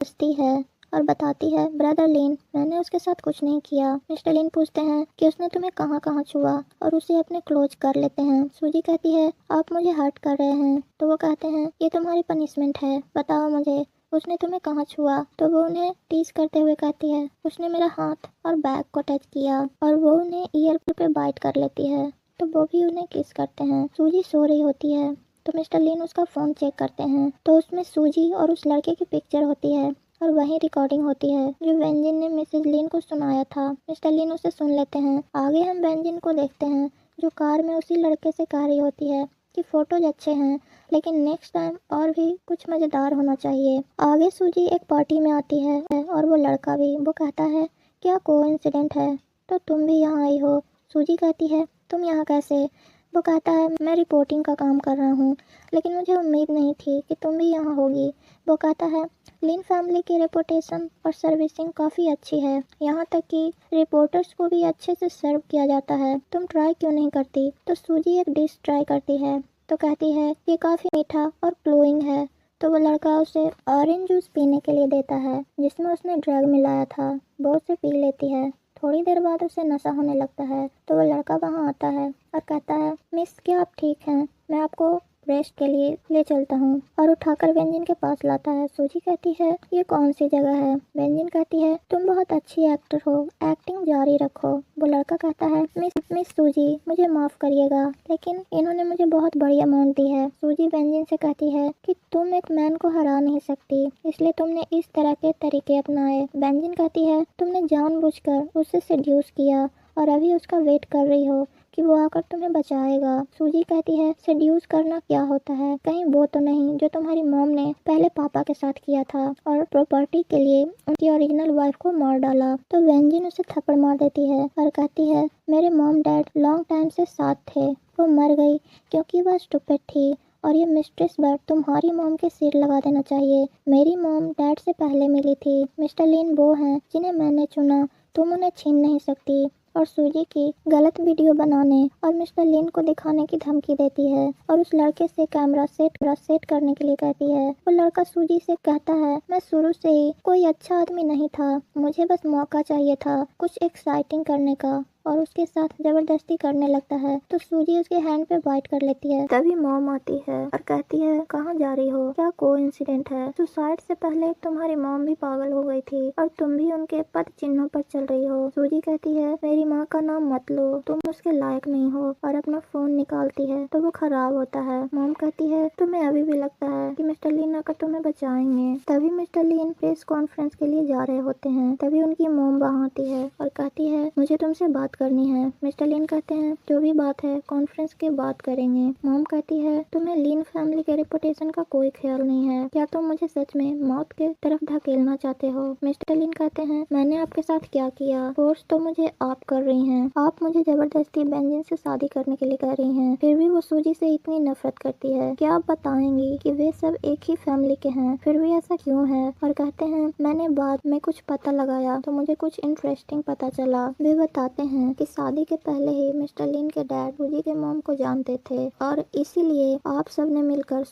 हंसती है और बताती है, ब्रदर लिन, मैंने उसके साथ कुछ नहीं किया। मिस्टर लिन पूछते हैं कि उसने तुम्हें कहाँ कहाँ छुआ और उसे अपने क्लोज कर लेते हैं। सूजी कहती है, आप मुझे हर्ट कर रहे हैं। तो वो कहते हैं, ये तुम्हारी पनिशमेंट है, बताओ मुझे उसने तुम्हें कहाँ छुआ। तो वो उन्हें टीज करते हुए कहती है, उसने मेरा हाथ और बैक को टच किया। और वो उन्हें ईयर पे बाइट कर लेती है। तो वो भी उन्हें किस करते हैं। सूजी सो रही होती है तो मिस्टर लिन उसका फ़ोन चेक करते हैं तो उसमें सूजी और उस लड़के की पिक्चर होती है और वही रिकॉर्डिंग होती है जो वेंजिन ने मिसेज लिन को सुनाया था। मिस्टर लिन उसे सुन लेते हैं। आगे हम वेंजिन को देखते हैं जो कार में उसी लड़के से कह रही होती है कि फोटोज अच्छे हैं लेकिन नेक्स्ट टाइम और भी कुछ मज़ेदार होना चाहिए। आगे सूजी एक पार्टी में आती है और वो लड़का भी। वो कहता है, क्या कोइंसिडेंट है, तो तुम भी यहाँ आई हो। सूजी कहती है, तुम यहाँ कैसे। वो कहता है, मैं रिपोर्टिंग का काम कर रहा हूँ लेकिन मुझे उम्मीद नहीं थी कि तुम भी यहाँ होगी। वो कहता है, लिन फैमिली की रेपुटेशन और सर्विसिंग काफ़ी अच्छी है, यहाँ तक कि रिपोर्टर्स को भी अच्छे से सर्व किया जाता है, तुम ट्राई क्यों नहीं करती। तो सूजी एक डिश ट्राई करती है तो कहती है, ये काफ़ी मीठा और ग्लोइंग है। तो वो लड़का उसे ऑरेंज जूस पीने के लिए देता है जिसमें उसने ड्रग मिलाया था। वो उसे पी लेती है। थोड़ी देर बाद उसे नशा होने लगता है तो वो लड़का वहाँ आता है और कहता है, मिस क्या आप ठीक हैं, मैं आपको रेस्ट के लिए ले चलता हूँ, और उठाकर वेंजिन के पास लाता है। सूजी कहती है, ये कौन सी जगह है। वेंजिन कहती है, तुम बहुत अच्छी एक्टर हो, एक्टिंग जारी रखो। वो लड़का कहता है, मिस सूजी, मुझे माफ करिएगा लेकिन इन्होंने मुझे बहुत बड़ी अमाउंट दी है। सूजी वेंजिन से कहती है कि तुम एक मैन को हरा नहीं सकती, इसलिए तुमने इस तरह के तरीके अपनाए। वेंजिन कहती है, तुमने जानबूझकर उसे सेड्यूस किया और अभी उसका वेट कर रही हो कि वो आकर तुम्हें बचाएगा। सूजी कहती है, सेड्यूस करना क्या होता है, कहीं वो तो नहीं जो तुम्हारी मॉम ने पहले पापा के साथ किया था और प्रॉपर्टी के लिए उनकी ओरिजिनल वाइफ को मार डाला। तो वेंजिन उसे थप्पड़ मार देती है और कहती है, मेरे मॉम डैड लॉन्ग टाइम से साथ थे, वो मर गई क्योंकि वह स्टूपिड थी और ये मिस्ट्रेस बर्ड तुम्हारी मॉम के सिर लगा देना चाहिए। मेरी मॉम डैड से पहले मिली थी। मिस्टर लिन वो हैं जिन्हें मैंने चुना, तुम उन्हें छीन नहीं सकती। और सूजी की गलत वीडियो बनाने और मिस्टर लिन को दिखाने की धमकी देती है और उस लड़के से कैमरा सेट करने के लिए कहती है। वो लड़का सूजी से कहता है, मैं शुरू से ही कोई अच्छा आदमी नहीं था, मुझे बस मौका चाहिए था कुछ एक्साइटिंग करने का, और उसके साथ जबरदस्ती करने लगता है। तो सूजी उसके हैंड पे बाइट कर लेती है। तभी मॉम आती है और कहती है, कहाँ जा रही हो, क्या कोइंसिडेंट है, सुसाइड से पहले तुम्हारी मॉम भी पागल हो गई थी और तुम भी उनके पद चिन्हों पर चल रही हो। सूजी कहती है, मेरी माँ का नाम मत लो, तुम उसके लायक नहीं हो, और अपना फोन निकालती है तो वो खराब होता है। मॉम कहती है, तुम्हें अभी भी लगता है कि मिस्टर लिन आकर तुम्हें बचाएंगे। तभी मिस्टर लिन प्रेस कॉन्फ्रेंस के लिए जा रहे होते हैं। तभी उनकी मॉम वहाँ आती है और कहती है, मुझे तुमसे बात करनी है। मिस्टर लिन कहते हैं, जो भी बात है कॉन्फ्रेंस के बाद करेंगे। मॉम कहती है, तुम्हें लिन फैमिली के रेपुटेशन का कोई ख्याल नहीं है, क्या तुम मुझे सच में मौत के तरफ धकेलना चाहते हो। मिस्टर लिन कहते हैं, मैंने आपके साथ क्या किया, फोर्स तो मुझे आप कर रही हैं, आप मुझे जबरदस्ती बेंजिन से शादी करने के लिए कह रही हैं, फिर भी वो सूजी से इतनी नफरत करती है। क्या आप बताएंगी कि वे सब एक ही फैमिली के हैं, फिर भी ऐसा क्यों है। और कहते हैं, मैंने बाद में कुछ पता लगाया तो मुझे कुछ इंटरेस्टिंग पता चला। वे बताते हैं कि शादी के पहले ही मिस्टर लिन के डैड सूजी के मॉम को जानते थे और इसीलिए आप सब ने मिलकर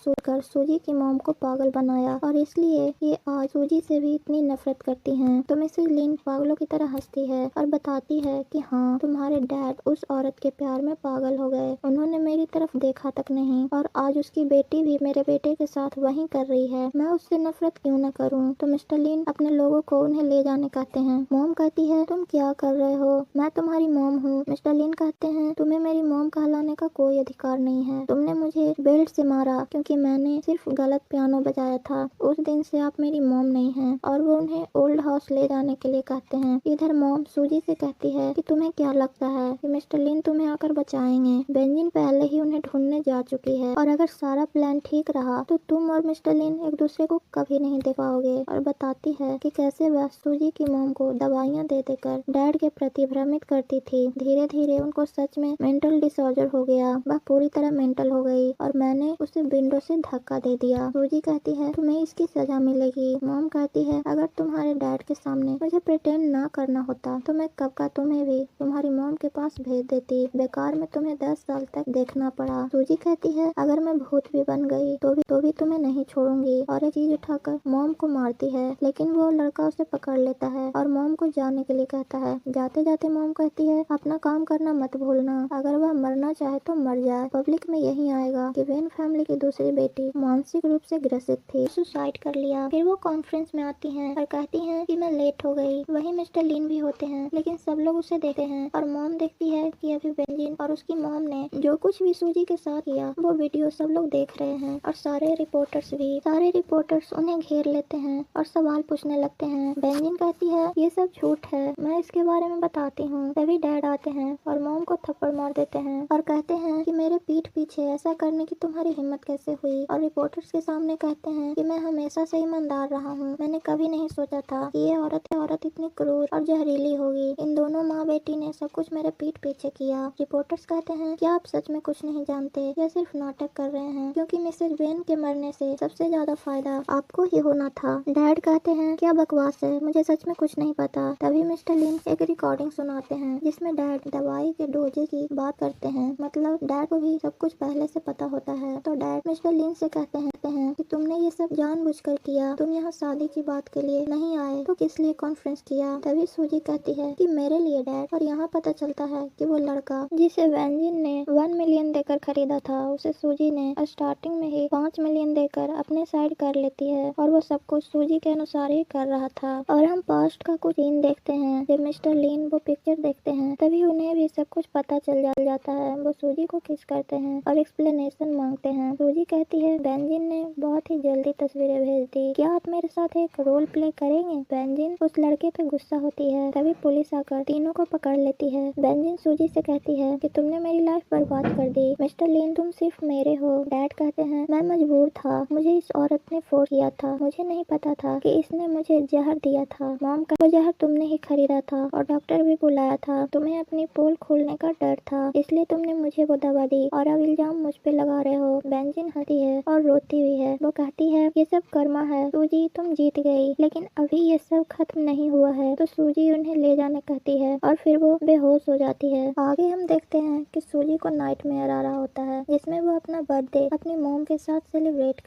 सूजी की मॉम को पागल बनाया और इसलिए ये आज सूजी से भी इतनी नफरत करती हैं। तो मिसेस लिन पागलों की तरह हंसती है और बताती है कि हाँ, तुम्हारे डैड उस औरत के प्यार में पागल हो गए, उन्होंने मेरी तरफ देखा तक नहीं और आज उसकी बेटी भी मेरे बेटे के साथ वही कर रही है, मैं उससे नफरत क्यों न करूँ। तो मिस्टर लिन अपने लोगों को उन्हें ले जाने कहते हैं। मॉम कहती है, तुम क्या कर रहे हो, मैं तुम्हारी मॉम हूँ। मिस्टर लिन कहते हैं, तुम्हें मेरी मॉम कहलाने का कोई अधिकार नहीं है, तुमने मुझे बेल्ट से मारा क्योंकि मैंने सिर्फ गलत पियानो बजाया था, उस दिन से आप मेरी मॉम नहीं हैं। और वो उन्हें ओल्ड हाउस ले जाने के लिए कहते हैं। इधर मॉम सूजी से कहती है कि तुम्हें क्या लगता है कि मिस्टर लिन तुम्हें आकर बचाएंगे, बेंजिन पहले ही उन्हें ढूंढने जा चुकी है और अगर सारा प्लान ठीक रहा तो तुम और मिस्टर लिन एक दूसरे को कभी नहीं देख पाओगे। और बताती है कि कैसे वह सूजी की मॉम को दवाइयाँ दे देकर डैड के प्रति भ्रमित करती रहती थी। धीरे धीरे उनको सच में मेंटल डिसऑर्डर हो गया। वह पूरी तरह मेंटल हो गई और मैंने उसे विंडो से धक्का दे दिया। सूजी कहती है तुम्हें इसकी सजा मिलेगी। मॉम कहती है अगर तुम्हारे डैड के सामने मुझे प्रिटेंड ना करना होता तो मैं कब का तुम्हें भी तुम्हारी मॉम के पास भेज देती। बेकार में तुम्हें 10 साल तक देखना पड़ा। सूजी कहती है अगर मैं भूत भी बन गई तो भी तुम्हें नहीं छोड़ूंगी और एक चीज उठाकर मॉम को मारती है, लेकिन वो लड़का उसे पकड़ लेता है और मॉम को जाने के लिए कहता है। जाते जाते मॉम कहती है अपना काम करना मत भूलना। अगर वह मरना चाहे तो मर जाए। पब्लिक में यही आएगा कि वेन फैमिली की दूसरी बेटी मानसिक रूप से ग्रसित थी, सुसाइड कर लिया। फिर वो कॉन्फ्रेंस में आती हैं और कहती हैं कि मैं लेट हो गई। वही मिस्टर लिन भी होते हैं, लेकिन सब लोग उसे देखते हैं और मॉम देखती है कि अभी बेंजिन और उसकी मॉम ने जो कुछ भी सूजी के साथ किया वो वीडियो सब लोग देख रहे हैं और सारे रिपोर्टर्स उन्हें घेर लेते हैं और सवाल पूछने लगते हैं। बेंजिन कहती है ये सब झूठ है, मैं इसके बारे में बताती हूँ। तभी डैड आते हैं और मॉम को थप्पड़ मार देते हैं और कहते हैं कि मेरे पीठ पीछे ऐसा करने की तुम्हारी हिम्मत कैसे हुई। और रिपोर्टर्स के सामने कहते हैं कि मैं हमेशा से ईमानदार रहा हूँ। मैंने कभी नहीं सोचा था कि ये औरत इतनी क्रूर और जहरीली होगी। इन दोनों माँ बेटी ने सब कुछ मेरे पीठ पीछे किया। रिपोर्टर्स कहते हैं क्या आप सच में कुछ नहीं जानते, या सिर्फ नाटक कर रहे हैं, क्योंकि मिसेज वेन के मरने से सबसे ज्यादा फायदा आपको ही होना था। डैड कहते हैं क्या बकवास है, मुझे सच में कुछ नहीं पता। तभी मिस्टर लिन एक रिकॉर्डिंग सुनाते हैं जिसमें डैड दवाई के डोजे की बात करते हैं। मतलब डैड को भी सब कुछ पहले से पता होता है। तो डैड मिस्टर लिन से कहते हैं कि तुमने ये सब जानबूझकर किया। तुम यहाँ शादी की बात के लिए नहीं आए तो किस लिए कॉन्फ्रेंस किया। तभी सूजी कहती है कि मेरे लिए डैड। और यहाँ पता चलता है कि वो लड़का जिसे वेंजिन ने 1 मिलियन देकर खरीदा था उसे सूजी ने स्टार्टिंग में ही 5 मिलियन देकर अपने साइड कर लेती है और वो सब कुछ सूजी के अनुसार ही कर रहा था। और हम पास्ट का कुछ सीन देखते हैं। जब मिस्टर लिन वो पिक्चर देखते हैं तभी उन्हें भी सब कुछ पता चल जाता है। वो सूजी को किस करते हैं और एक्सप्लेनेशन मांगते हैं। सूजी कहती है बेंजिन ने बहुत ही जल्दी तस्वीरें भेज दी, क्या आप मेरे साथ एक रोल प्ले करेंगे। बेंजिन उस लड़के पे गुस्सा होती है। तभी पुलिस आकर तीनों को पकड़ लेती है। बेंजिन सूजी से कहती है कि तुमने मेरी लाइफ बर्बाद कर दी मिस्टर लिन, तुम सिर्फ मेरे हो। डैड कहते हैं मैं मजबूर था, मुझे इस औरत ने फोर्स किया था, मुझे नहीं पता था कि इसने मुझे जहर दिया था। मॉम का वो जहर तुमने ही खरीदा था और डॉक्टर भी बुलाया था। तुम्हें अपनी पोल खोलने का डर था, इसलिए तुमने मुझे वो दवा दी और अब इल्जाम मुझ पे लगा रहे हो। बेंजिन हंसती है और रोती हुई है। वो कहती है ये सब कर्मा है सूजी, तुम जीत गई, लेकिन अभी ये सब खत्म नहीं हुआ है। तो सूजी उन्हें ले जाने कहती है और फिर वो बेहोश हो जाती है। आगे हम देखते हैं कि सूजी को नाइटमेयर आ रहा होता है जिसमें वो अपना बर्थडे अपनी मॉम के साथ सेलिब्रेट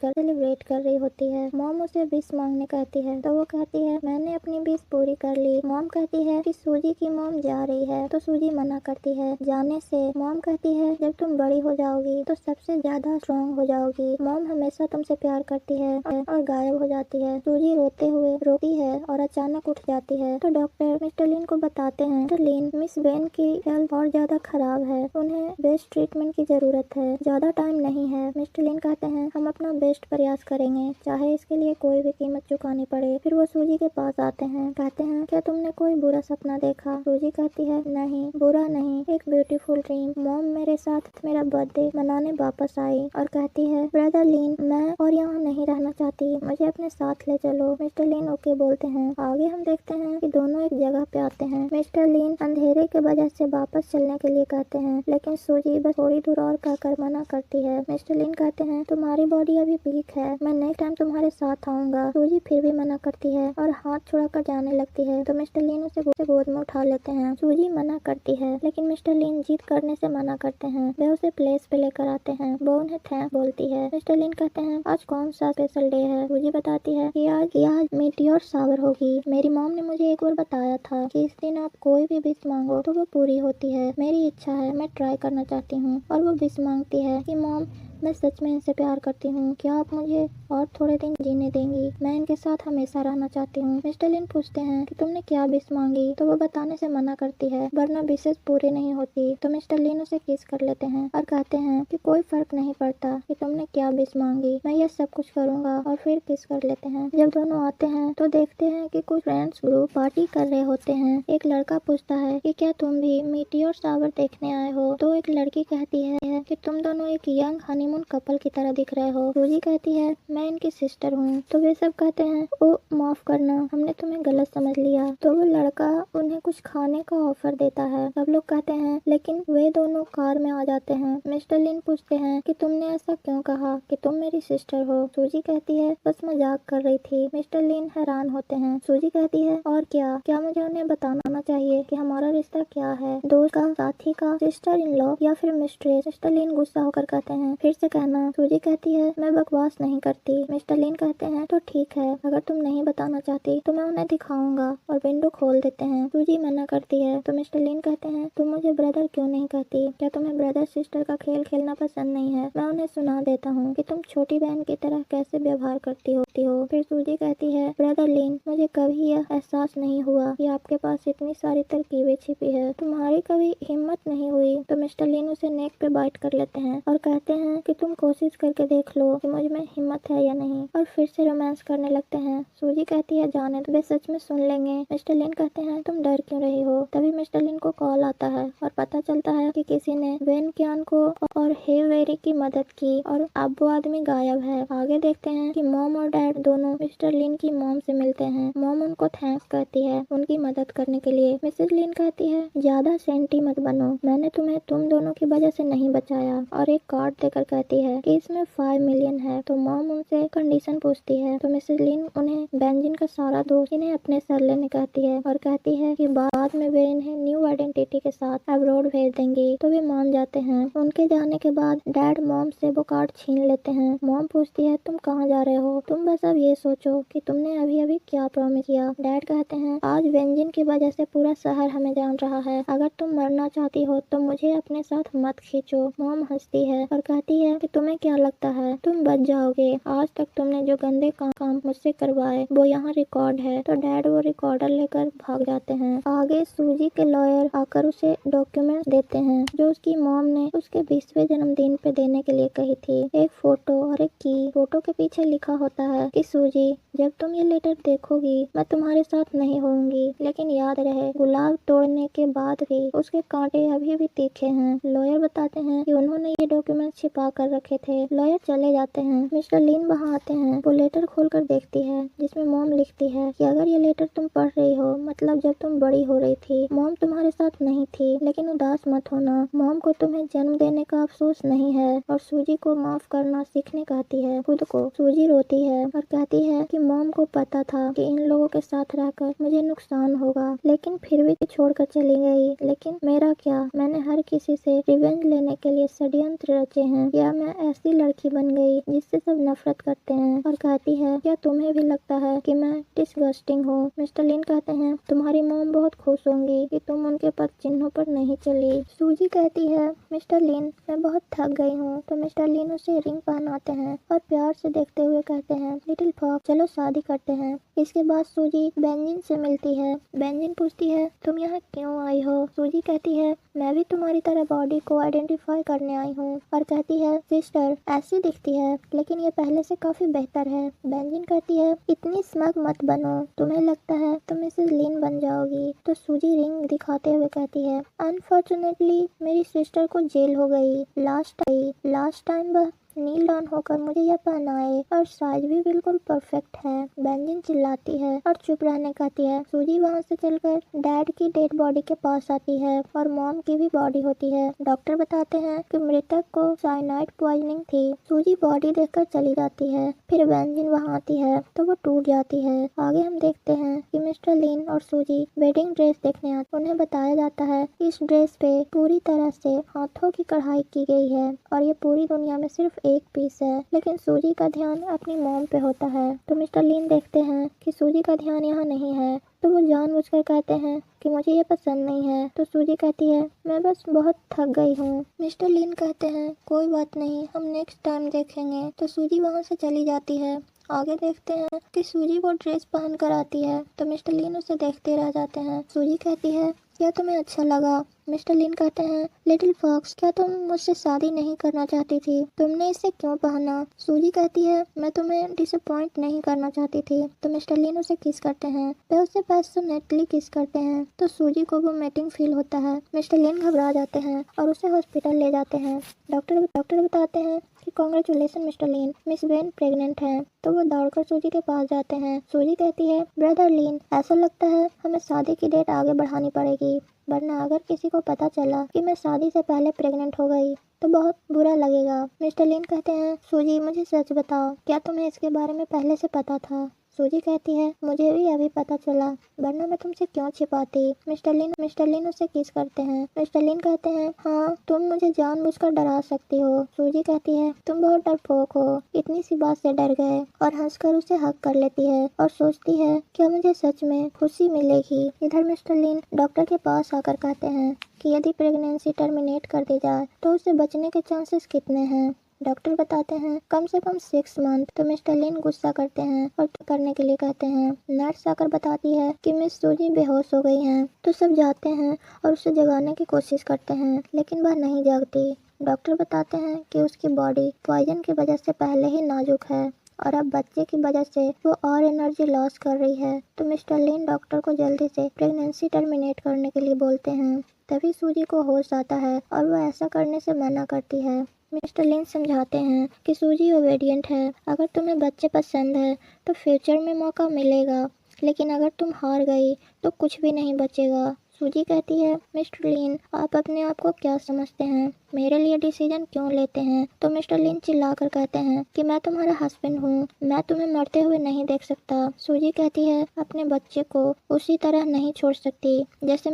कर रही होती है। मॉम उसे विश मांगने कहती है तो वो कहती है मैंने अपनी विश पूरी कर ली। मॉम कहती है कि सूजी की मॉम जा रही है तो सूजी मना करती है जाने से। मॉम कहती है जब तुम बड़ी हो जाओगी तो सबसे ज्यादा स्ट्रॉन्ग हो जाओगी। मॉम हमेशा तुमसे प्यार करती है और गायब हो जाती है। सूजी रोते हुए रोती है और अचानक उठ जाती है। तो डॉक्टर मिस्टर लिन को बताते हैं मिस्टर लिन, मिस वेन की हेल्थ और ज्यादा खराब है, उन्हें बेस्ट ट्रीटमेंट की जरूरत है, ज्यादा टाइम नहीं है। मिस्टर लिन कहते हैं हम अपना बेस्ट प्रयास करेंगे, चाहे इसके लिए कोई भी कीमत चुकानी पड़े। फिर वो सूजी के पास आते हैं, कहते हैं क्या तुमने कोई बुरा सपना देखा। सूजी कहती है नहीं, बुरा नहीं, एक ब्यूटीफुल ड्रीम। मॉम मेरे साथ मेरा बर्थडे मनाने वापस आई और कहती है ब्रदर लिन मैं और यहाँ नहीं रहना चाहती, मुझे अपने साथ ले चलो। मिस्टर लिन ओके बोलते हैं। आगे हम देखते हैं कि दोनों एक जगह पे आते हैं। मिस्टर लिन अंधेरे के वजह से वापस चलने के लिए कहते हैं, लेकिन सूजी बस थोड़ी दूर और कहकर मना करती है। मिस्टर लिन कहते हैं तुम्हारी बॉडी अभी वीक है, मैं नेक्स्ट टाइम तुम्हारे साथ आऊंगा। सूजी फिर भी मना करती है और हाथ छुड़ाकर जाने लगती है। तो मिस्टर लिन उसे गोद में उठा लेते हैं। सूजी मना करती है लेकिन मिस्टर लिन जीत करने से मना करते हैं। वे उसे प्लेस पे लेकर आते हैं। वो उन्हें थैंक बोलती है। मिस्टर लिन कहते हैं आज कौन सा स्पेशल डे है। सूजी बताती है कि आज मीटियोर शावर होगी। मेरी मॉम ने मुझे एक बार बताया था कि इस दिन आप कोई भी विश मांगो तो वो पूरी होती है। मेरी इच्छा है, मैं ट्राई करना चाहती हूँ। और वो विश मांगती है कि मॉम मैं सच में इनसे प्यार करती हूँ, क्या आप मुझे और थोड़े दिन जीने देंगी, मैं इनके साथ हमेशा रहना चाहती हूँ। मिस्टर लिन पूछते हैं कि तुमने क्या विश मांगी। तो वो बताने से मना करती है वरना विशेष पूरी नहीं होती। तो मिस्टर लिन उसे किस कर लेते हैं और कहते हैं कि कोई फर्क नहीं पड़ता कि तुमने क्या विश मांगी, मैं ये सब कुछ करूँगा। और फिर किस कर लेते हैं। जब दोनों आते हैं तो देखते हैं कि कुछ फ्रेंड्स ग्रुप पार्टी कर रहे होते हैं। एक लड़का पूछता है कि क्या तुम भी मीटियोर शावर देखने आए हो। तो एक लड़की कहती है कि तुम दोनों एक यंग हनीमून तुम उन कपल की तरह दिख रहे हो। सूजी कहती है मैं इनकी सिस्टर हूँ। तो वे सब कहते हैं ओ माफ करना, हमने तुम्हें गलत समझ लिया। तो वो लड़का उन्हें कुछ खाने का ऑफर देता है। सब लोग कहते हैं लेकिन वे दोनों कार में आ जाते हैं। मिस्टर लिन पूछते हैं कि तुमने ऐसा क्यों कहा कि तुम मेरी सिस्टर हो। सूजी कहती है बस मजाक कर रही थी। मिस्टर लिन हैरान होते हैं। सूजी कहती है और क्या मुझे उन्हें बताना चाहिए कि हमारा रिश्ता क्या है, दोस्त का, साथी का, सिस्टर इन लॉ या फिर मिस्ट्रेस। मिस्टर लिन गुस्सा होकर कहते हैं फिर से कहना। सूजी कहती है मैं बकवास नहीं करती। मिस्टर लिन कहते हैं तो ठीक है, अगर तुम नहीं बताना चाहती तो मैं उन्हें दिखाऊंगा, और विंडो खोल देते हैं। सूजी मना करती है तो मिस्टर लिन कहते हैं तुम मुझे ब्रदर क्यों नहीं कहती? क्या तुम्हें ब्रदर सिस्टर का खेल खेलना पसंद नहीं है? मैं उन्हें सुना देता हूँ कि तुम छोटी बहन की तरह कैसे व्यवहार करती हो। फिर सूजी कहती है ब्रदर लिन, मुझे कभी यह एहसास नहीं हुआ कि आपके पास इतनी सारी तरकीबें छिपी है। तुम्हारी कभी हिम्मत नहीं हुई। तो मिस्टर लिन उसे नेक पे बाइट कर लेते हैं और कहते हैं कि तुम कोशिश करके देख लो कि मुझ में हिम्मत है या नहीं, और फिर से रोमांस करने लगते हैं। सूजी कहती है जाने दो, वे सच में सुन लेंगे। मिस्टर लिन कहते हैं तुम डर क्यों रही हो? तभी मिस्टर लिन को कॉल आता है और पता चलता है कि किसी ने वेन क्यान को और हे वेरी की मदद की और अब वो आदमी गायब है। आगे देखते हैं कि मॉम और डैड दोनों मिस्टर लिन की मॉम से मिलते हैं। मॉम उनको थैंक्स कहती है उनकी मदद करने के लिए। मिसेस लिन कहती है ज्यादा सेंटी मत बनो, मैंने तुम्हें तुम दोनों की वजह से नहीं बचाया, और एक कार्ड देकर कहती है कि इसमें 5 मिलियन है। तो मॉम उनसे कंडीशन पूछती है तो मिसेस लिन उन्हें बेंजिन का सारा दोष इन्हें अपने सर लेने कहती है और कहती है कि बाद में वे इन्हें न्यू आइडेंटिटी के साथ अब्रॉड भेज देंगी। तो वे मान जाते हैं। उनके जाने के बाद डैड मॉम से वो कार्ड छीन लेते हैं। मॉम पूछती है तुम कहाँ जा रहे हो? तुम बस अब ये सोचो कि तुमने अभी अभी क्या प्रॉमिस किया। डैड कहते हैं आज बेंजिन की वजह से पूरा शहर हमें जान रहा है, अगर तुम मरना चाहती हो तो मुझे अपने साथ मत खींचो। मॉम हंसती है और कहती है कि तुम्हें क्या लगता है तुम बच जाओगे? आज तक तुमने जो गंदे काम मुझसे करवाए वो यहाँ रिकॉर्ड है। तो डैड वो रिकॉर्डर लेकर भाग जाते हैं। आगे सूजी के लॉयर आकर उसे डॉक्यूमेंट देते हैं जो उसकी मॉम ने उसके 20वें जन्मदिन पे देने के लिए कही थी। एक फोटो और एक की। फोटो के पीछे लिखा होता है कि सूजी जब तुम ये लेटर देखोगी मैं तुम्हारे साथ नहीं होंगी, लेकिन याद रहे गुलाब तोड़ने के बाद भी उसके कांटे अभी भी तीखे हैं। लॉयर बताते हैं कि उन्होंने ये डॉक्यूमेंट छिपा कर रखे थे। लॉयर चले जाते हैं। मिस्टर लिन वहाँ आते हैं। वो लेटर खोलकर देखती है जिसमें मॉम लिखती है कि अगर ये लेटर तुम पढ़ रही हो मतलब जब तुम बड़ी हो रही थी मॉम तुम्हारे साथ नहीं थी, लेकिन उदास मत होना, मॉम को तुम्हें जन्म देने का अफसोस नहीं है और सूजी को माफ करना सीखने कहती है खुद को। सूजी रोती है और कहती है कि मॉम को पता था कि इन लोगों के साथ रहकर मुझे नुकसान होगा, लेकिन फिर भी छोड़कर चली गई। लेकिन मेरा क्या, मैंने हर किसी से रिवेंज लेने के लिए षड्यंत्र रचे हैं, या मैं ऐसी लड़की बन गई जिससे सब नफरत करते हैं। और कहती है क्या तुम्हें भी लगता है कि मैं डिसगस्टिंग हूँ? मिस्टर लिन कहते हैं तुम्हारी मॉम बहुत खुश होंगी कि तुम उनके पद चिन्हों पर नहीं चली। सूजी कहती है मिस्टर लिन मैं बहुत थक गई हूँ। तो मिस्टर लिन उसे रिंग पहनाते हैं और प्यार से देखते हुए कहते हैं लिटिल फॉक्स चलो शादी करते हैं। इसके बाद सूजी बेंजिन से मिलती है। बेंजिन पूछती है तुम यहाँ क्यों आई हो? सूजी कहती है मैं भी तुम्हारी तरह बॉडी को आइडेंटिफाई करने आई हूँ। और कहती है सिस्टर ऐसी दिखती है लेकिन ये पहले से काफी बेहतर है। बेंजिन कहती है इतनी स्मग मत बनो, तुम्हें लगता है तुम मिसेस लिन बन जाओगी। तो सूजी रिंग दिखाते हुए कहती है अनफॉर्चुनेटली मेरी सिस्टर को जेल हो गई लास्ट टाइम वह नील डाउन होकर मुझे यह पहनाए और साइज भी बिल्कुल परफेक्ट है। बेंजिन चिल्लाती है और चुप रहने कहती है। सूजी वहाँ से चलकर डैड की डेड बॉडी के पास आती है और मॉम की भी बॉडी होती है। डॉक्टर बताते हैं कि मृतक को साइनाइड पॉइजनिंग थी। सूजी बॉडी देखकर चली जाती है। फिर बेंजिन वहाँ आती है तो वो टूट जाती है। आगे हम देखते हैं कि मिस्टर लिन और सूजी वेडिंग ड्रेस देखने आते। उन्हें बताया जाता है कि इस ड्रेस पे पूरी तरह से हाथों की कढ़ाई की गई है और ये पूरी दुनिया में सिर्फ एक पीस है, लेकिन सूजी का ध्यान अपनी मॉम पे होता है। तो मिस्टर लिन देखते हैं कि सूजी का ध्यान यहाँ नहीं है, तो वो जानबूझकर कहते हैं कि मुझे ये पसंद नहीं है। तो सूजी कहती है मैं बस बहुत थक गई हूँ। मिस्टर लिन कहते हैं कोई बात नहीं, हम नेक्स्ट टाइम देखेंगे। तो सूजी वहाँ से चली जाती है। आगे देखते हैं कि सूजी वो ड्रेस पहन कर आती है तो मिस्टर लिन उसे देखते रह जाते हैं। सूजी कहती है क्या तुम्हें अच्छा लगा? मिस्टर लिन कहते हैं, लिटिल फॉक्स, क्या तुम मुझसे शादी नहीं करना चाहती थी? तुमने इसे क्यों पहना? सूजी कहती है, मैं तुम्हें डिसअपॉइंट नहीं करना चाहती थी। तो मिस्टर लिन उसे किस करते हैं। वे उसे पैशनेटली किस करते हैं तो सूजी को वो मेटिंग फील होता है। मिस्टर लिन घबरा जाते हैं और उसे हॉस्पिटल ले जाते हैं। डॉक्टर बताते हैं कि congratulation mister Lin, miss Wen pregnant है। तो वो दौड़कर सूजी के पास जाते हैं। सूजी कहती है, ब्रदर लिन, ऐसा लगता है हमें शादी की डेट आगे बढ़ानी पड़ेगी, वरना अगर किसी को पता चला कि मैं शादी से पहले प्रेग्नेंट हो गई तो बहुत बुरा लगेगा। मिस्टर लिन कहते हैं, सूजी मुझे सच बताओ, क्या तुम्हें इसके बारे में पहले से पता था? सूजी कहती है, मुझे भी अभी पता चला, वरना मैं तुमसे क्यों छिपाती। मिस्टर लिन उसे किस करते हैं। मिस्टर लिन कहते हैं, हाँ तुम मुझे जानबूझकर डरा सकती हो। सूजी कहती है, तुम बहुत डरपोक हो, इतनी सी बात से डर गए, और हंसकर उसे हक कर लेती है और सोचती है क्या मुझे सच में खुशी मिलेगी। इधर मिस्टर लिन डॉक्टर के पास आकर कहते हैं कि यदि प्रेगनेंसी टर्मिनेट कर दी जाए तो उसे बचने के चांसेस कितने हैं। डॉक्टर बताते हैं कम से कम 6 मंथ। तो मिस्टर लिन गुस्सा करते हैं और करने के लिए कहते हैं। नर्स आकर बताती है कि मिस सूजी बेहोश हो गई हैं। तो सब जाते हैं और उसे जगाने की कोशिश करते हैं, लेकिन वह नहीं जागती। डॉक्टर बताते हैं कि उसकी बॉडी पॉइजन की वजह से पहले ही नाजुक है और अब बच्चे की वजह से वो और एनर्जी लॉस कर रही है। तो मिस्टर लिन डॉक्टर को जल्दी से प्रेगनेंसी टर्मिनेट करने के लिए बोलते हैं। तभी सूजी को होश आता है और वो ऐसा करने से मना करती है। मिस्टर लिन समझाते हैं कि सूजी ओबेडिएंट है, अगर तुम्हें बच्चे पसंद है तो फ्यूचर में मौका मिलेगा, लेकिन अगर तुम हार गई तो कुछ भी नहीं बचेगा। सूजी कहती है, मिस्टर लिन आप अपने आप को क्या समझते हैं, मेरे लिए डिसीजन क्यों लेते हैं? तो मिस्टर लिन चिल्लाकर कहते हैं कि मैं तुम्हारा हस्बैंड हूँ, मैं तुम्हें मरते हुए नहीं देख सकता। सूजी कहती है, अपने बच्चे को उसी तरह नहीं छोड़ सकती जैसे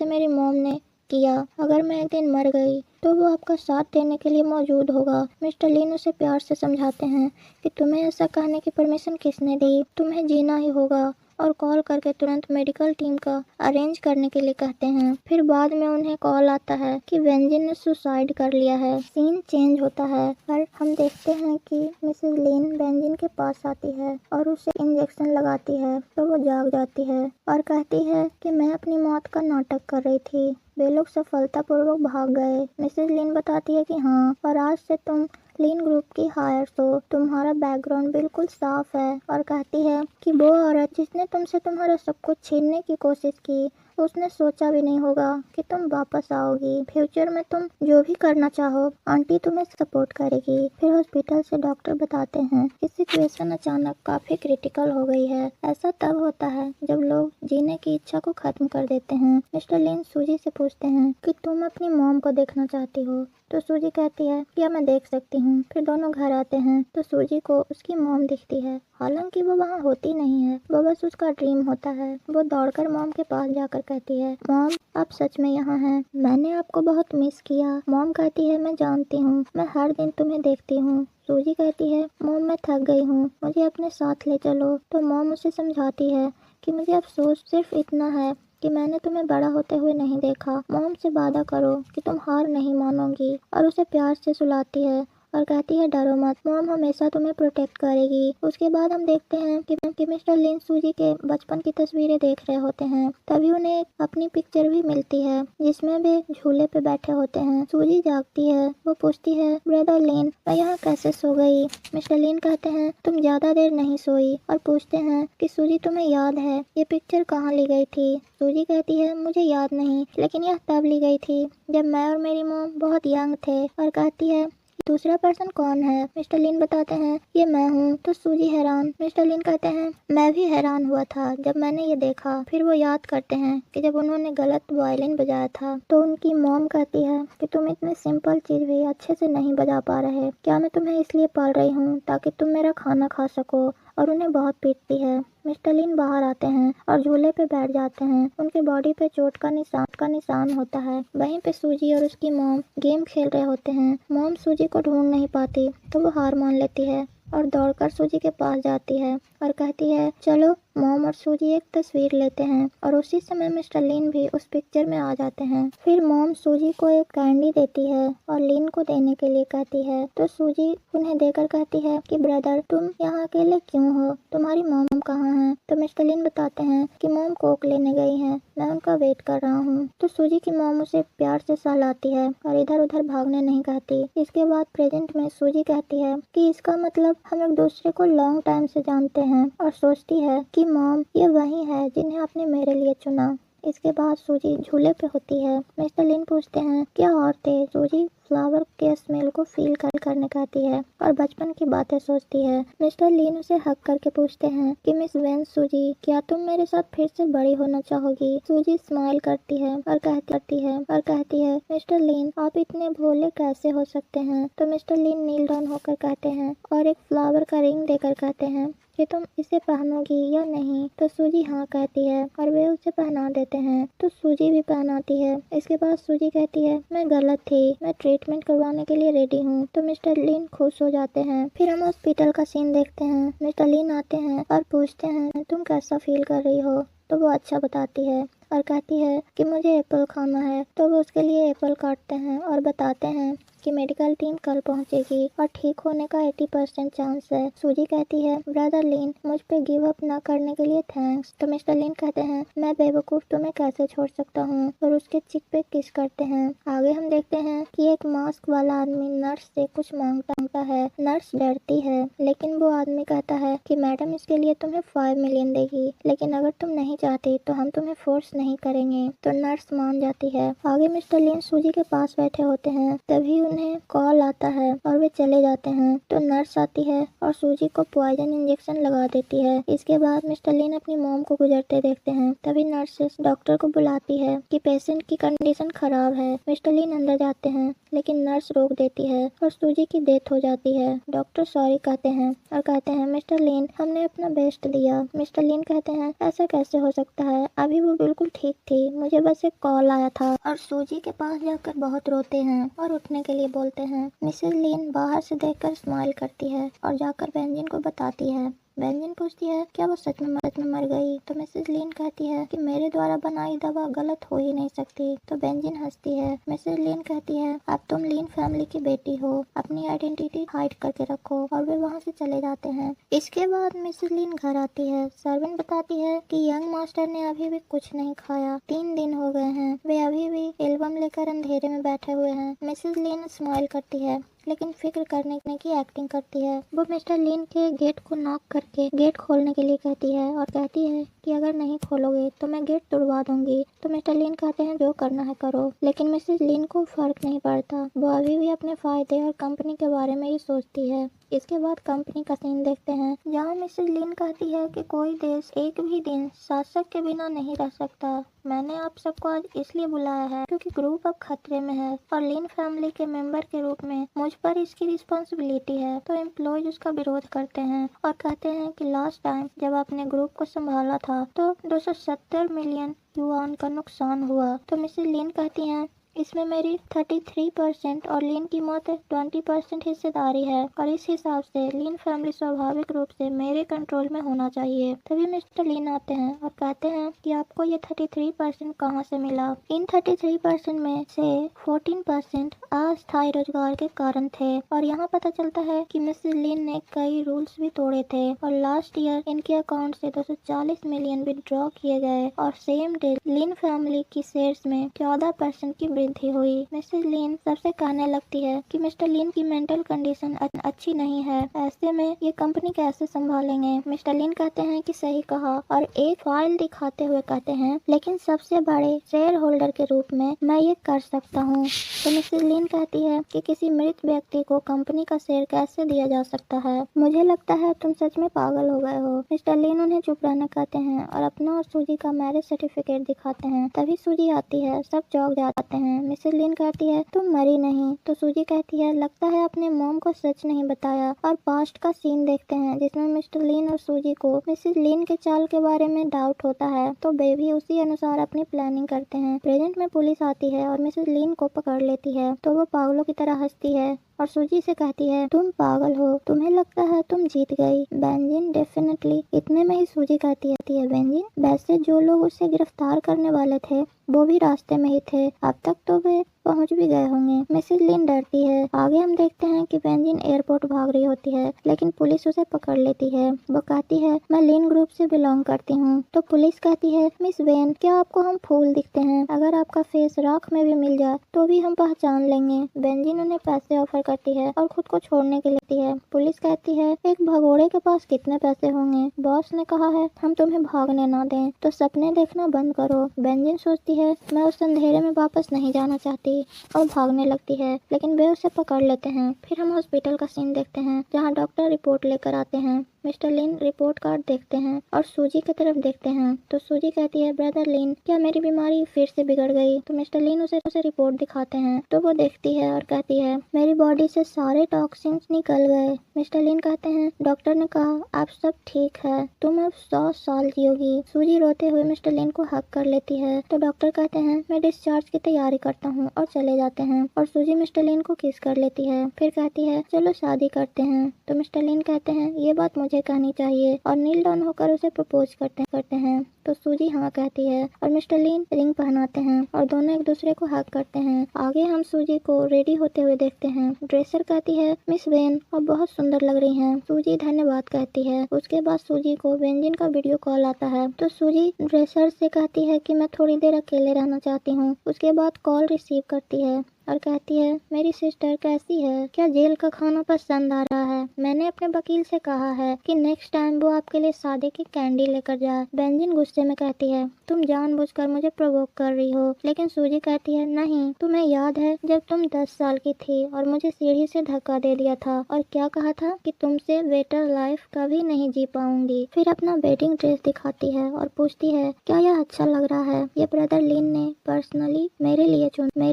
मेरी मॉम ने किया। अगर मैं एक दिन मर गई तो वो आपका साथ देने के लिए मौजूद होगा। मिस्टर लिन उसे प्यार से समझाते हैं कि तुम्हें ऐसा कहने की परमिशन किसने दी, तुम्हें जीना ही होगा, और कॉल करके तुरंत मेडिकल टीम का अरेंज करने के लिए कहते हैं। फिर बाद में उन्हें कॉल आता है कि वेंजिन ने सुसाइड कर लिया है। सीन चेंज होता है और हम देखते हैं कि मिसेस लिन वेंजिन के पास आती है और उसे इंजेक्शन लगाती है तो वो जाग जाती है और कहती है कि मैं अपनी मौत का नाटक कर रही थी, वे लोग सफलतापूर्वक भाग गए। मिसेस लिन बताती है कि हाँ, और आज से तुम लिन ग्रुप की हायर्स हो, तुम्हारा बैकग्राउंड बिल्कुल साफ है, और कहती है कि वो औरत जिसने तुमसे तुम्हारा सब कुछ छीनने की कोशिश की, उसने सोचा भी नहीं होगा कि तुम वापस आओगी। फ्यूचर में तुम जो भी करना चाहो आंटी तुम्हें सपोर्ट करेगी। फिर हॉस्पिटल से डॉक्टर बताते हैं कि सिचुएशन अचानक काफी क्रिटिकल हो गई है। ऐसा तब होता है जब लोग जीने की इच्छा को खत्म कर देते हैं। मिस्टर लिन सूजी से पूछते हैं कि तुम अपनी मॉम को देखना चाहती हो। तो सूजी कहती है क्या मैं देख सकती हूँ। फिर दोनों घर आते हैं तो सूजी को उसकी मॉम दिखती है, हालांकि वो वहाँ होती नहीं है, वो बस उसका ड्रीम होता है। वो दौड़कर मॉम के पास जाकर कहती है, मॉम आप सच में यहाँ हैं, मैंने आपको बहुत मिस किया। मॉम कहती है मैं जानती हूँ, मैं हर दिन तुम्हें देखती हूँ। सूजी कहती है मॉम मैं थक गई हूँ, मुझे अपने साथ ले चलो। तो मॉम उसे समझाती है कि मुझे अफसोस सिर्फ इतना है कि मैंने तुम्हें बड़ा होते हुए नहीं देखा। मॉम से वादा करो कि तुम हार नहीं मानोगी, और उसे प्यार से सुलाती है और कहती है डरो मत, मॉम हमेशा तुम्हें प्रोटेक्ट करेगी। उसके बाद हम देखते हैं कि मिस्टर लिन सूजी के बचपन की तस्वीरें देख रहे होते हैं। तभी उन्हें अपनी पिक्चर भी मिलती है जिसमें वे झूले पे बैठे होते हैं। सूजी जागती है, वो पूछती है ब्रदर लिन मैं यहाँ कैसे सो गई। मिस्टर लिन कहते हैं तुम ज्यादा देर नहीं सोई, और पूछते हैं कि सूजी तुम्हें याद है ये पिक्चर कहाँ ली गई थी। सूजी कहती है मुझे याद नहीं, लेकिन यह तब ली गई थी जब मैं और मेरी मॉम बहुत यंग थे। और कहती है दूसरा पर्सन कौन है। मिस्टर लिन बताते हैं ये मैं हूँ। तो सूजी हैरान। मिस्टर लिन कहते हैं मैं भी हैरान हुआ था जब मैंने ये देखा। फिर वो याद करते हैं कि जब उन्होंने गलत वायलिन बजाया था तो उनकी मॉम कहती है कि तुम इतनी सिंपल चीज भी अच्छे से नहीं बजा पा रहे, क्या मैं तुम्हें इसलिए पाल रही हूँ ताकि तुम मेरा खाना खा सको, और उन्हें बहुत पीटती है। मिस्टर लिन बाहर आते हैं और झूले पे बैठ जाते हैं। उनके बॉडी पे चोट का निशान होता है। वहीं पे सूजी और उसकी मॉम गेम खेल रहे होते हैं। मॉम सूजी को ढूंढ नहीं पाती तो वो हार मान लेती है और दौड़कर सूजी के पास जाती है और कहती है चलो मॉम और सूजी एक तस्वीर लेते हैं। और उसी समय मिस्टर लिन भी उस पिक्चर में आ जाते हैं। फिर मॉम सूजी को एक कैंडी देती है और लिन को देने के लिए कहती है, तो सूजी उन्हें देकर कहती है कि ब्रदर तुम यहाँ अकेले क्यों हो, तुम्हारी मॉम कहाँ है। तो मिस्टर लिन बताते हैं कि मॉम कोक लेने गई हैं, मैं उनका वेट कर रहा हूँ। तो सूजी की मॉम उसे प्यार से सहलाती है और इधर उधर भागने नहीं कहती। इसके बाद प्रेजेंट में सूजी कहती है कि इसका मतलब हम एक दूसरे को लॉन्ग टाइम से जानते हैं और सोचती है कि मॉम ये वही है जिन्हें आपने मेरे लिए चुना। इसके बाद सूजी झूले पे होती है। मिस्टर लिन पूछते हैं क्या और थे। सूजी फ्लावर के स्मेल को फील करने कहती है और बचपन की बातें सोचती है। मिस्टर लिन उसे हक करके पूछते हैं कि मिस वेन सूजी क्या तुम मेरे साथ फिर से बड़ी होना चाहोगी। सूजी स्माइल करती है और कहती है मिस्टर लिन आप इतने भोले कैसे हो सकते हैं। तो मिस्टर लिन नील डाउन होकर कहते हैं और एक फ्लावर का रिंग देकर कहते हैं कि तुम इसे पहनोगी या नहीं। तो सूजी हाँ कहती है और वे उसे पहना देते हैं। तो सूजी भी पहनाती है। इसके बाद सूजी कहती है मैं गलत थी, मैं ट्रीटमेंट करवाने के लिए रेडी हूँ। तो मिस्टर लिन खुश हो जाते हैं। फिर हम हॉस्पिटल का सीन देखते हैं। मिस्टर लिन आते हैं और पूछते हैं तुम कैसा फील कर रही हो। तो वो अच्छा बताती है और कहती है कि मुझे एप्पल खाना है। तो वो उसके लिए एप्पल काटते हैं और बताते हैं कि मेडिकल टीम कल पहुंचेगी और ठीक होने का 80% चांस है। सूजी कहती है ब्रदर लिन मुझ पे गिव अप ना करने के लिए थैंक्स। तो मिस्टर लिन कहते हैं मैं बेवकूफ तुम्हें कैसे छोड़ सकता हूँ और उसके चिक पे किस करते हैं। आगे हम देखते हैं कि एक मास्क वाला आदमी नर्स से कुछ मांगता है। नर्स डरती है लेकिन वो आदमी कहता है कि मैडम इसके लिए तुम्हें 5 मिलियन देगी, लेकिन अगर तुम नहीं चाहती तो हम तुम्हें फोर्स नहीं करेंगे। तो नर्स मान जाती है। आगे मिस्टर लिन सूजी के पास बैठे होते हैं, तभी उन्हें कॉल आता है और वे चले जाते हैं। तो नर्स आती है और सूजी को पॉइजन इंजेक्शन लगा देती है। इसके बाद मिस्टर लिन अपनी मॉम को गुजरते देखते हैं। तभी नर्सेस डॉक्टर को बुलाती है कि पेशेंट की कंडीशन खराब है। मिस्टर लिन अंदर जाते हैं लेकिन नर्स रोक देती है और सूजी की डेथ हो जाती है। डॉक्टर सॉरी कहते हैं और कहते हैं मिस्टर लिन हमने अपना बेस्ट दिया। मिस्टर लिन कहते हैं ऐसा कैसे हो सकता है, अभी वो बिल्कुल ठीक थी, मुझे बस एक कॉल आया था। और सूजी के पास जाकर बहुत रोते हैं और उठने के लिए बोलते हैं। मिसेस लिन बाहर से देखकर स्माइल करती है और जाकर बेंजिन को बताती है। बेंजिन पूछती है क्या वो सच में मर गई। तो मिसेस लिन कहती है कि मेरे द्वारा बनाई दवा गलत हो ही नहीं सकती। तो बेंजिन हंसती है। मिसेस लिन कहती है अब तुम लिन फैमिली की बेटी हो, अपनी आइडेंटिटी हाइड करके रखो। और वे वहाँ से चले जाते हैं। इसके बाद मिसेस लिन घर आती है। सर्वेंट बताती है कि यंग मास्टर ने अभी भी कुछ नहीं खाया, 3 दिन हो गए हैं, वे अभी भी एल्बम लेकर अंधेरे में बैठे हुए हैं। मिसेस लिन स्माइल करती है लेकिन फिक्र करने की एक्टिंग करती है। वो मिस्टर लिन के गेट को नॉक करके गेट खोलने के लिए कहती है और कहती है कि अगर नहीं खोलोगे तो मैं गेट तोड़वा दूंगी। तो मिस्टर लिन कहते हैं जो करना है करो, लेकिन मिसेस लिन को फर्क नहीं पड़ता। वो अभी भी अपने फायदे और कंपनी के बारे में ही सोचती है। इसके बाद कंपनी का सीन देखते हैं जहाँ मिसेस लिन कहती है कि कोई देश एक भी दिन शासक के बिना नहीं रह सकता। मैंने आप सबको आज इसलिए बुलाया है क्योंकि ग्रुप अब खतरे में है और लिन फैमिली के मेंबर के रूप में मुझ पर इसकी रिस्पॉन्सिबिलिटी है। तो एम्प्लॉयज उसका विरोध करते हैं और कहते हैं कि लास्ट टाइम जब आपने ग्रुप को संभाला था तो 270 मिलियन युआन का नुकसान हुआ। तो मिसेस लिन कहती हैं इसमें मेरी 33% और लिन की मौत 20% हिस्सेदारी है और इस हिसाब से लिन फैमिली स्वाभाविक रूप से मेरे कंट्रोल में होना चाहिए। तभी मिस्टर लिन आते हैं और कहते हैं कि आपको ये 33% कहाँ से मिला। इन 33% में से 14% अस्थायी रोजगार के कारण थे और यहाँ पता चलता है कि मिसेस लिन ने कई रूल्स भी तोड़े थे और लास्ट ईयर इनके अकाउंट से 240 मिलियन विड्रॉ किए गए और सेम डे लिन फैमिली की शेयर्स में 14% की वृद्धि हुई। मिसेस लिन सबसे कहने लगती है कि मिस्टर लिन की मेंटल कंडीशन अच्छी नहीं है, ऐसे में ये कंपनी कैसे संभालेंगे। मिस्टर लिन कहते हैं कि सही कहा और एक फाइल दिखाते हुए कहते हैं लेकिन सबसे बड़े शेयर होल्डर के रूप में मैं ये कर सकता हूँ। तो मिसेस लिन कहती है कि किसी मृत व्यक्ति को कंपनी का शेयर कैसे दिया जा सकता है, मुझे लगता है तुम सच में पागल हो गए हो। मिस्टर लिन उन्हें चुप रहने कहते हैं और अपना और सूजी का मैरिज सर्टिफिकेट दिखाते हैं। तभी सूजी आती है, सब चौंक जाते हैं। मिसेस लिन कहती है तुम मरी नहीं। तो सूजी कहती है लगता है अपने मॉम को सच नहीं बताया। और पास्ट का सीन देखते हैं जिसमें मिस्टर लिन और सूजी को मिसेस लिन के चाल के बारे में डाउट होता है तो वे भी उसी अनुसार अपनी प्लानिंग करते हैं। प्रेजेंट में पुलिस आती है और मिसेस लिन को पकड़ लेती है तो वो पागलों की तरह हंसती है और सूजी से कहती है तुम पागल हो, तुम्हें लगता है तुम जीत गई। Benzene definitely. इतने में ही सूजी कहती है बेंजिन, वैसे जो लोग उसे गिरफ्तार करने वाले थे वो भी रास्ते में ही थे, अब तक तो वे पहुंच भी गए होंगे। मिसेस लिन डरती है। आगे हम देखते हैं कि बेंजिन एयरपोर्ट भाग रही होती है, लेकिन पुलिस उसे पकड़ लेती है। वो कहती है मैं लिन ग्रुप से बिलोंग करती हूँ। तो पुलिस कहती है मिस वेन, क्या आपको हम फूल दिखते हैं? अगर आपका फेस राख में भी मिल जाए तो भी हम पहचान लेंगे। बेंजिन उन्हें पैसे ऑफर करती है और खुद को छोड़ने के लिए कहती है। पुलिस कहती है एक भगोड़े के पास कितने पैसे होंगे? बॉस ने कहा है हम तुम्हें भागने ना दें, तो सपने देखना बंद करो। बेंजिन सोचती है मैं उस अंधेरे में वापस नहीं जाना चाहती और भागने लगती है, लेकिन वे उसे पकड़ लेते हैं। फिर हम हॉस्पिटल का सीन देखते हैं जहाँ डॉक्टर रिपोर्ट लेकर आते हैं। मिस्टर लिन रिपोर्ट कार्ड देखते हैं और सूजी की तरफ देखते हैं। तो सूजी कहती है ब्रदर लिन, क्या मेरी बीमारी फिर से बिगड़ गई? तो मिस्टर लिन उसे रिपोर्ट दिखाते हैं। तो वो देखती है और कहती है मेरी बॉडी से सारे टॉक्सिन्स निकल गए। मिस्टर लिन कहते हैं डॉक्टर ने कहा अब सब ठीक है, तुम अब 100 साल जियोगी। सूजी रोते हुए मिस्टर लिन को हक कर लेती है। तो डॉक्टर कहते हैं मैं डिस्चार्ज की तैयारी करता हूँ और चले जाते हैं। और सूजी मिस्टर लिन को किस कर लेती है। फिर कहती है चलो शादी करते हैं। तो मिस्टर लिन कहते हैं ये बात मुझे कहनी चाहिए, और नील डाउन होकर उसे प्रपोज करते हैं। तो सूजी हाँ कहती है और मिस्टर लिन रिंग पहनाते हैं और दोनों एक दूसरे को हक करते हैं। आगे हम सूजी को रेडी होते हुए देखते हैं। ड्रेसर कहती है मिस वेन अब बहुत सुंदर लग रही हैं। सूजी धन्यवाद कहती है। उसके बाद सूजी को बेंजिन का वीडियो कॉल आता है। तो सूजी ड्रेसर से कहती है कि मैं थोड़ी देर अकेले रहना चाहती हूँ। उसके बाद कॉल रिसीव करती है और कहती है मेरी सिस्टर कैसी है, क्या जेल का खाना पसंद आ रहा है? मैंने अपने वकील से कहा है कि नेक्स्ट टाइम वो आपके लिए शादी की कैंडी लेकर जाए। बेंजिन गुस्से में कहती है तुम जानबूझकर मुझे प्रोवोक कर रही हो। लेकिन सूजी कहती है नहीं, तुम्हें याद है जब तुम 10 साल की थी और मुझे सीढ़ी से धक्का दे दिया था और क्या कहा था कि तुमसे बेटर लाइफ कभी नहीं जी पाऊंगी। फिर अपना वेडिंग ड्रेस दिखाती है और पूछती है क्या यह अच्छा लग रहा है? ये ब्रदर लिन ने पर्सनली मेरे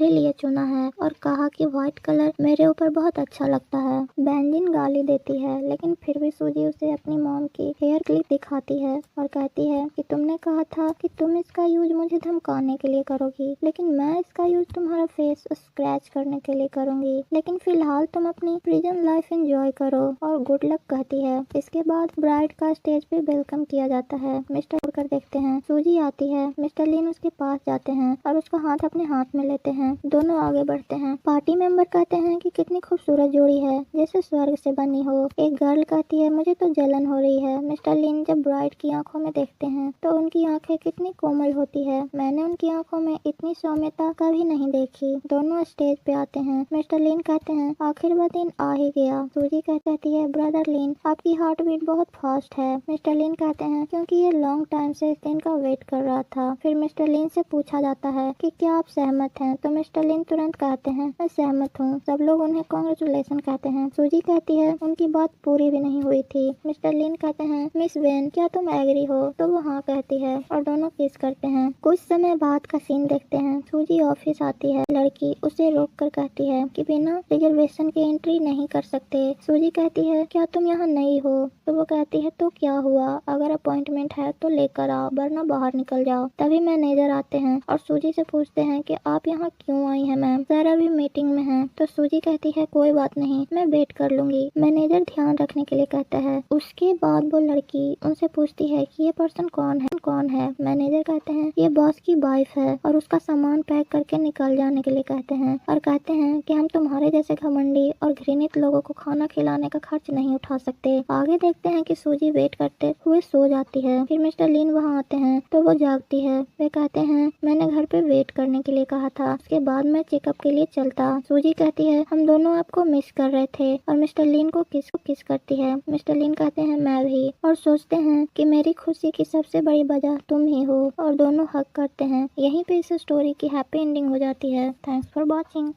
लिए चुना है और कहा कि व्हाइट कलर मेरे ऊपर बहुत अच्छा लगता है। बेंजिन गाली देती है, लेकिन फिर भी सूजी उसे अपनी मॉम की हेयर क्लिप दिखाती है और कहती है कि तुमने कहा था कि तुम इसका यूज मुझे धमकाने के लिए करोगी, लेकिन मैं इसका यूज तुम्हारा फेस स्क्रैच करने के लिए करूंगी। लेकिन फिलहाल तुम अपनी प्रिजन लाइफ एंजॉय करो और गुड लक कहती है। इसके बाद ब्राइड का स्टेज पे वेलकम किया जाता है। मिस्टर कर देखते हैं सूजी आती है। मिस्टर लिन उसके पास जाते हैं और उसका हाथ अपने हाथ में लेते हैं। दोनों आगे बढ़ते हैं। पार्टी मेंबर कहते हैं कि कितनी खूबसूरत जोड़ी है, जैसे स्वर्ग से बनी हो। एक गर्ल कहती है मुझे तो जलन हो रही है। मिस्टर लिन जब ब्राइड की आंखों में देखते हैं तो उनकी आंखें कितनी कोमल होती है। मैंने उनकी आंखों में इतनी सौम्यता कभी नहीं देखी। दोनों स्टेज पे आते हैं। मिस्टर लिन कहते हैं आखिर वह दिन आ ही गया। सूजी कहती है ब्रदर लिन आपकी हार्ट बीट बहुत फास्ट है। मिस्टर लिन कहते हैं क्योंकि ये लॉन्ग टाइम से इस दिन का वेट कर रहा था। फिर मिस्टर लिन से पूछा जाता है कि क्या आप सहमत हैं? तो मिस्टर लिन तुरंत कहते हैं मैं सहमत हूँ। सब लोग उन्हें कांग्रेचुलेशन कहते हैं। सूजी कहती है उनकी बात पूरी भी नहीं हुई थी। मिस्टर लिन कहते हैं मिस वेन क्या तुम एग्री हो? तो वो हाँ कहती है और दोनों किस करते हैं। कुछ समय बाद का सीन देखते हैं। सूजी ऑफिस आती है। लड़की उसे रोक कर कहती है कि बिना रिजर्वेशन के एंट्री नहीं कर सकते। सूजी कहती है क्या तुम यहाँ नई हो? तो वो कहती है तो क्या हुआ, अगर अपॉइंटमेंट है तो लेकर आओ वरना बाहर निकल जाओ। तभी मैनेजर आते हैं और सूजी से पूछते हैं कि आप यहाँ क्यों आई हैं मैम? जरा भी मीटिंग में है। तो सूजी कहती है कोई बात नहीं, मैं वेट कर लूंगी। मैनेजर ध्यान रखने के लिए कहता है। उसके बाद वो लड़की उनसे पूछती है कि ये पर्सन कौन है? मैनेजर कहते हैं ये बॉस की वाइफ है और उसका सामान पैक करके निकल जाने के लिए कहते हैं और कहते हैं कि हम तुम्हारे जैसे घमंडी और घृणित लोगों को खाना खिलाने का खर्च नहीं उठा सकते। आगे देखते हैं कि सूजी वेट करते हुए सो जाती है। फिर मिस्टर लिन वहाँ आते हैं तो वो जागती है। वे कहते हैं मैंने घर पे वेट करने के लिए कहा था, उसके बाद मैं चेकअप के लिए चलता। सूजी कहती है हम दोनों आपको मिस कर रहे थे और मिस्टर लिन को किस करती है। मिस्टर लिन कहते हैं मैं भी, और सोचते हैं कि मेरी खुशी की सबसे बड़ी वजह तुम ही हो, और दोनों हक करते हैं। यहीं पे इस स्टोरी की हैप्पी एंडिंग हो जाती है। Thanks for watching.